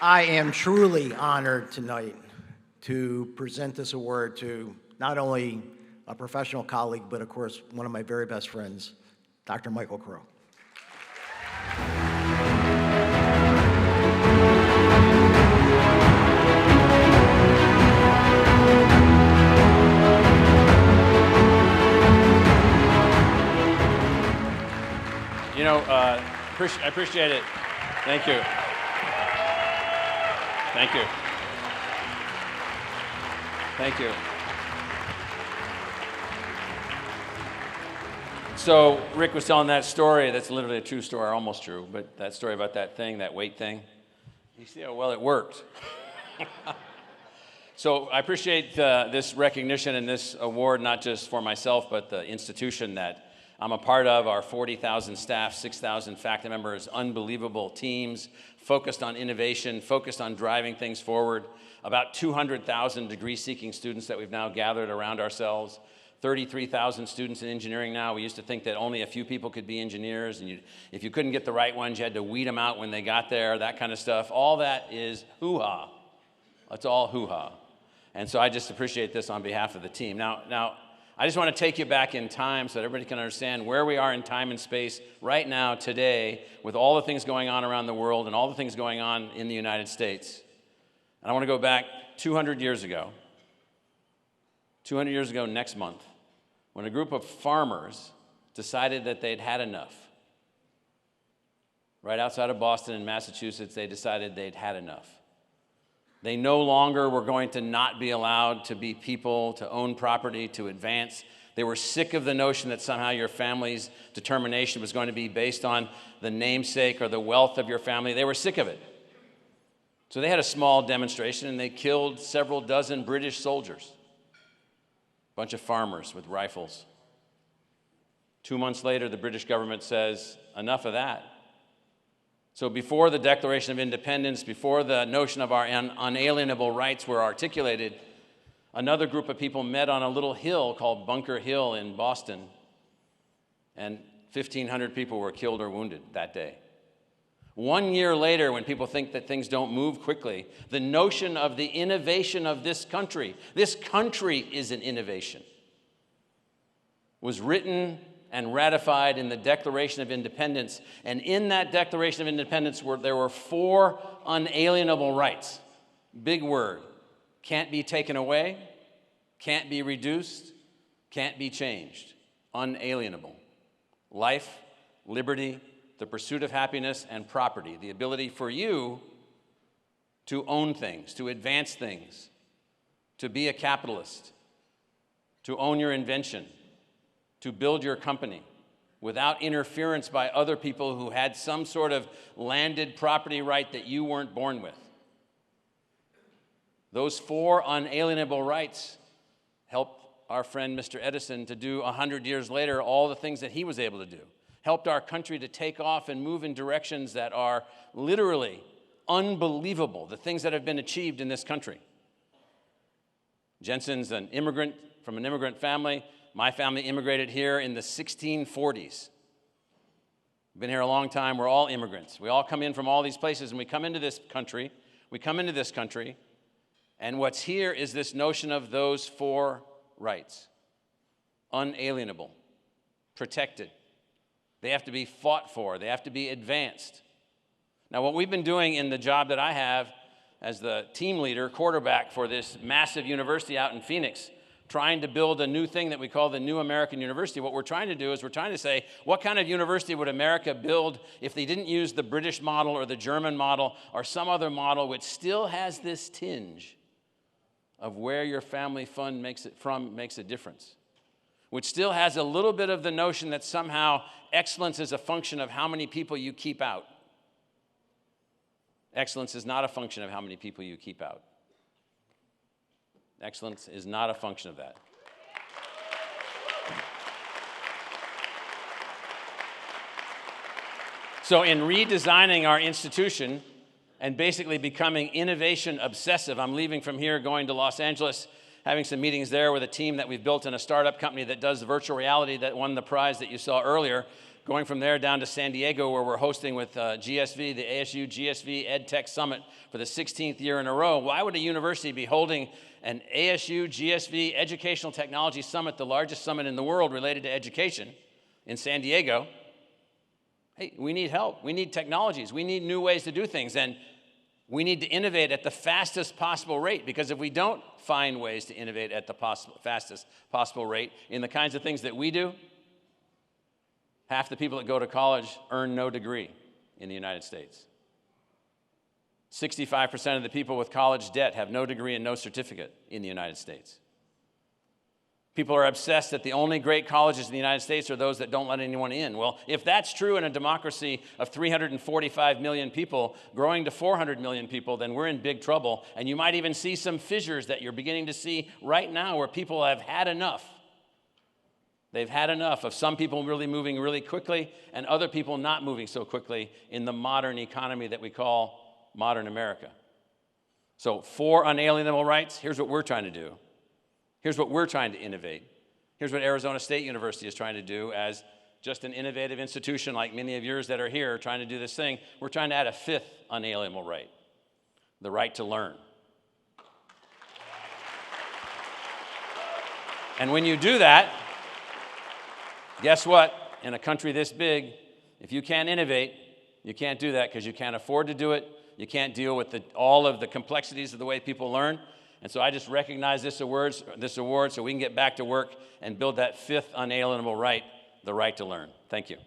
I am truly honored tonight to present this award to not only a professional colleague, but of course, one of my very best friends, Dr. Michael Crow. You know, I appreciate it. Thank you. Thank you. Thank you. So Rick was telling that story. That's literally a true story, almost true, but that story about that thing, that weight thing. You see how well it worked. So I appreciate this recognition and this award, not just for myself, but the institution that I'm a part of, our 40,000 staff, 6,000 faculty members, unbelievable teams, focused on innovation, focused on driving things forward, about 200,000 degree-seeking students that we've now gathered around ourselves, 33,000 students in engineering now. We used to think that only a few people could be engineers, and if you couldn't get the right ones, you had to weed them out when they got there, that kind of stuff. All that is hoo-ha. It's all hoo-ha. And so I just appreciate this on behalf of the team. Now, I just want to take you back in time so that everybody can understand where we are in time and space right now, today, with all the things going on around the world and all the things going on in the United States. And I want to go back 200 years ago. 200 years ago next month, when a group of farmers decided that they'd had enough. Right outside of Boston in Massachusetts, they decided they'd had enough. They no longer were going to not be allowed to be people, to own property, to advance. They were sick of the notion that somehow your family's determination was going to be based on the namesake or the wealth of your family. They were sick of it. So they had a small demonstration, and they killed several dozen British soldiers, a bunch of farmers with rifles. 2 months later, the British government says, enough of that. So before the Declaration of Independence, before the notion of our unalienable rights were articulated, another group of people met on a little hill called Bunker Hill in Boston, and 1,500 people were killed or wounded that day. 1 year later, when people think that things don't move quickly, the notion of the innovation of this country is an innovation, was written and ratified in the Declaration of Independence. And in that Declaration of Independence, there were 4 unalienable rights. Big word. Can't be taken away, can't be reduced, can't be changed. Unalienable. Life, liberty, the pursuit of happiness, and property. The ability for you to own things, to advance things, to be a capitalist, to own your invention, to build your company without interference by other people who had some sort of landed property right that you weren't born with. Those 4 unalienable rights helped our friend Mr. Edison to do 100 years later all the things that he was able to do. Helped our country to take off and move in directions that are literally unbelievable, the things that have been achieved in this country. Jensen's an immigrant from an immigrant family. My family immigrated here in the 1640s. We've been here a long time. We're all immigrants. We all come in from all these places, and we come into this country, and what's here is this notion of those 4 rights. Unalienable, protected. They have to be fought for. They have to be advanced. Now, what we've been doing in the job that I have as the team leader, quarterback for this massive university out in Phoenix, trying to build a new thing that we call the New American University. What we're trying to do is we're trying to say, what kind of university would America build if they didn't use the British model or the German model or some other model which still has this tinge of where your family fund makes a difference, which still has a little bit of the notion that somehow excellence is a function of how many people you keep out. Excellence is not a function of how many people you keep out. Excellence is not a function of that. So in redesigning our institution and basically becoming innovation obsessive, I'm leaving from here, going to Los Angeles, having some meetings there with a team that we've built in a startup company that does virtual reality that won the prize that you saw earlier. going from there down to San Diego, where we're hosting with GSV, the ASU GSV EdTech Summit for the 16th year in a row. Why would a university be holding an ASU GSV Educational Technology Summit, the largest summit in the world related to education, in San Diego? Hey, we need help. We need technologies. We need new ways to do things. And we need to innovate at the fastest possible rate, because if we don't find ways to innovate at the fastest possible rate in the kinds of things that we do, half the people that go to college earn no degree in the United States. 65% of the people with college debt have no degree and no certificate in the United States. People are obsessed that the only great colleges in the United States are those that don't let anyone in. Well, if that's true in a democracy of 345 million people growing to 400 million people, then we're in big trouble. And you might even see some fissures that you're beginning to see right now where people have had enough. They've had enough of some people really moving really quickly and other people not moving so quickly in the modern economy that we call modern America. So for unalienable rights, here's what we're trying to do. Here's what we're trying to innovate. Here's what Arizona State University is trying to do as just an innovative institution like many of yours that are here trying to do this thing. We're trying to add a fifth unalienable right, the right to learn. And when you do that, guess what? In a country this big, if you can't innovate, you can't do that because you can't afford to do it. You can't deal with all of the complexities of the way people learn. And so I just recognize this award so we can get back to work and build that fifth unalienable right, the right to learn. Thank you.